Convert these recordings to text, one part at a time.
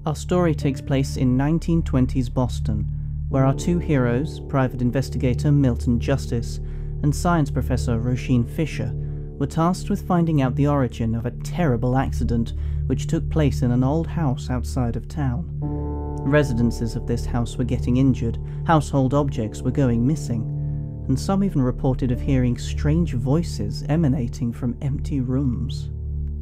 Our story takes place in 1920s Boston, where our two heroes, private investigator Milton Justice and science professor Rosin Fisher, were tasked with finding out the origin of a terrible accident which took place in an old house outside of town. Residences of this house were getting injured, household objects were going missing, and some even reported of hearing strange voices emanating from empty rooms.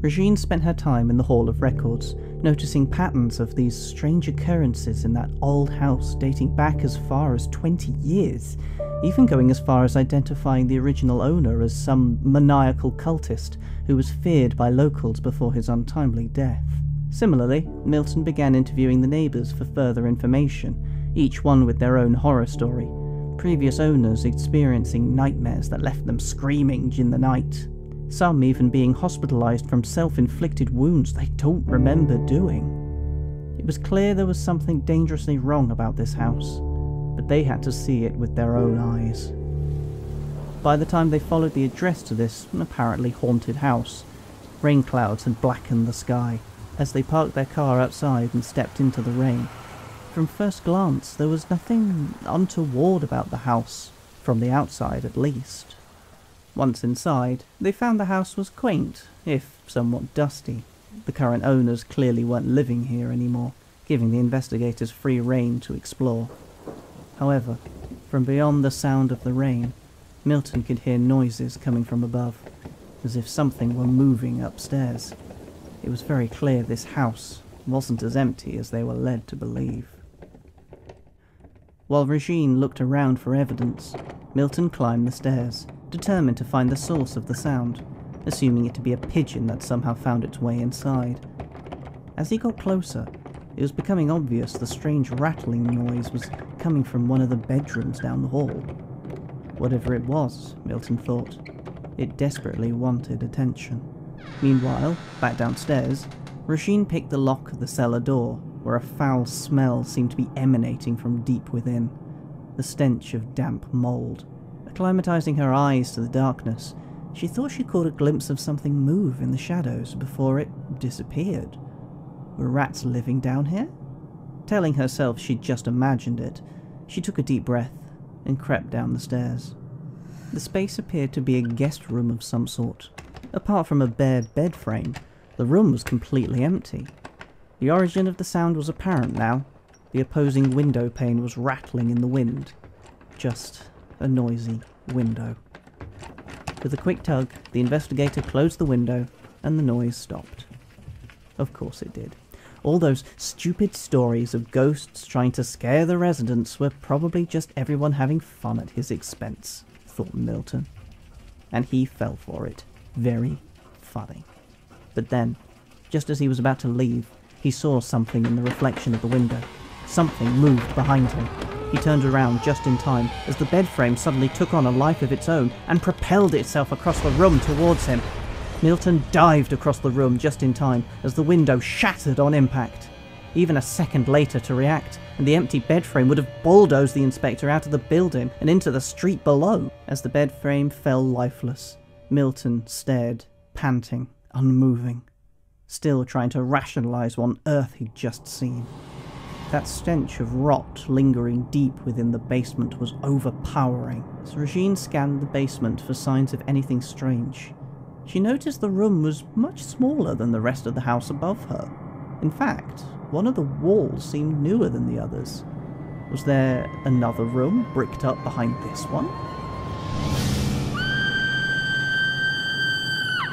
Rosin spent her time in the Hall of Records, noticing patterns of these strange occurrences in that old house dating back as far as 20 years, even going as far as identifying the original owner as some maniacal cultist who was feared by locals before his untimely death. Similarly, Milton began interviewing the neighbours for further information, each one with their own horror story, previous owners experiencing nightmares that left them screaming in the night. Some even being hospitalised from self-inflicted wounds they don't remember doing. It was clear there was something dangerously wrong about this house, but they had to see it with their own eyes. By the time they followed the address to this apparently haunted house, rain clouds had blackened the sky. As they parked their car outside and stepped into the rain, from first glance there was nothing untoward about the house, from the outside at least. Once inside, they found the house was quaint, if somewhat dusty. The current owners clearly weren't living here anymore, giving the investigators free rein to explore. However, from beyond the sound of the rain, Milton could hear noises coming from above, as if something were moving upstairs. It was very clear this house wasn't as empty as they were led to believe. While Rosin looked around for evidence, Milton climbed the stairs, determined to find the source of the sound, assuming it to be a pigeon that somehow found its way inside. As he got closer, it was becoming obvious the strange rattling noise was coming from one of the bedrooms down the hall. Whatever it was, Milton thought, it desperately wanted attention. Meanwhile, back downstairs, Rosin picked the lock of the cellar door, where a foul smell seemed to be emanating from deep within, the stench of damp mould. Acclimatizing her eyes to the darkness, she thought she caught a glimpse of something move in the shadows before it disappeared. Were rats living down here? Telling herself she'd just imagined it, she took a deep breath and crept down the stairs. The space appeared to be a guest room of some sort. Apart from a bare bed frame, the room was completely empty. The origin of the sound was apparent now. The opposing window pane was rattling in the wind. Just a noisy window. With a quick tug, the investigator closed the window, and the noise stopped. Of course it did. All those stupid stories of ghosts trying to scare the residents were probably just everyone having fun at his expense, thought Milton. And he fell for it. Very funny. But then, just as he was about to leave, he saw something in the reflection of the window. Something moved behind him. He turned around just in time as the bed frame suddenly took on a life of its own and propelled itself across the room towards him. Milton dived across the room just in time as the window shattered on impact. Even a second later to react, and the empty bed frame would have bulldozed the inspector out of the building and into the street below. As the bed frame fell lifeless, Milton stared, panting, unmoving, still trying to rationalise what on earth he'd just seen. That stench of rot lingering deep within the basement was overpowering. As Rosin scanned the basement for signs of anything strange, she noticed the room was much smaller than the rest of the house above her. In fact, one of the walls seemed newer than the others. Was there another room bricked up behind this one?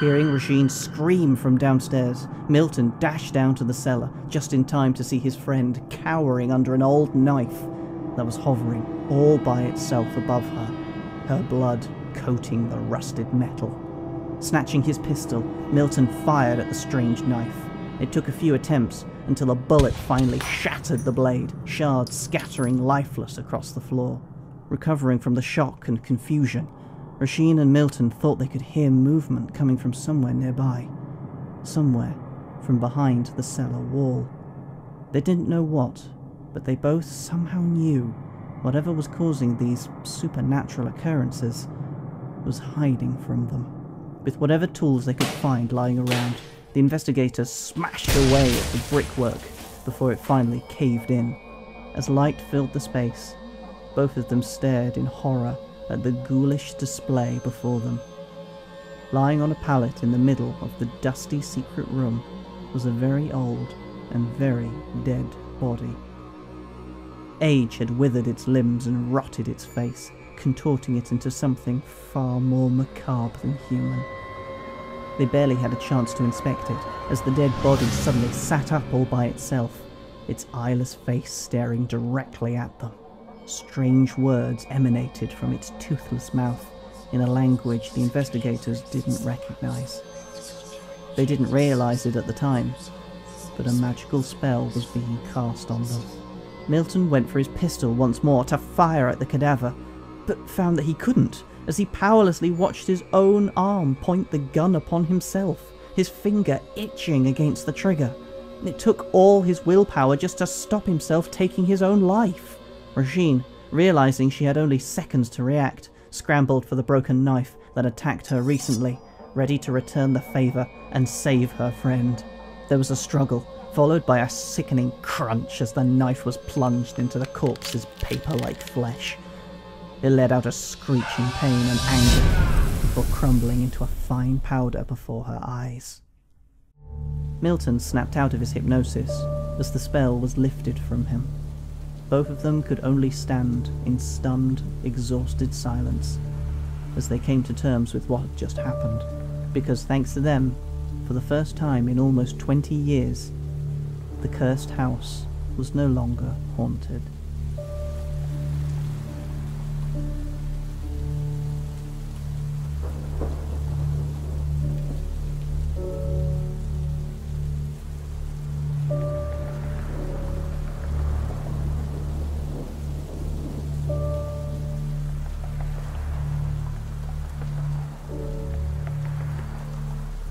Hearing Rosin scream from downstairs, Milton dashed down to the cellar, just in time to see his friend cowering under an old knife that was hovering all by itself above her, her blood coating the rusted metal. Snatching his pistol, Milton fired at the strange knife. It took a few attempts until a bullet finally shattered the blade, shards scattering lifeless across the floor. Recovering from the shock and confusion, Rosin and Milton thought they could hear movement coming from somewhere nearby. Somewhere from behind the cellar wall. They didn't know what, but they both somehow knew whatever was causing these supernatural occurrences was hiding from them. With whatever tools they could find lying around, the investigators smashed away at the brickwork, before it finally caved in. As light filled the space, both of them stared in horror at the ghoulish display before them. Lying on a pallet in the middle of the dusty secret room was a very old and very dead body. Age had withered its limbs and rotted its face, contorting it into something far more macabre than human. They barely had a chance to inspect it, as the dead body suddenly sat up all by itself, its eyeless face staring directly at them. Strange words emanated from its toothless mouth, in a language the investigators didn't recognize. They didn't realize it at the time, but a magical spell was being cast on them. Milton went for his pistol once more to fire at the cadaver, but found that he couldn't, as he powerlessly watched his own arm point the gun upon himself, his finger itching against the trigger. It took all his willpower just to stop himself taking his own life. Rosin, realizing she had only seconds to react, scrambled for the broken knife that attacked her recently, ready to return the favour and save her friend. There was a struggle, followed by a sickening crunch as the knife was plunged into the corpse's paper-like flesh. It let out a screech in pain and anger, before crumbling into a fine powder before her eyes. Milton snapped out of his hypnosis as the spell was lifted from him. Both of them could only stand in stunned, exhausted silence as they came to terms with what had just happened, because thanks to them, for the first time in almost 20 years, the cursed house was no longer haunted.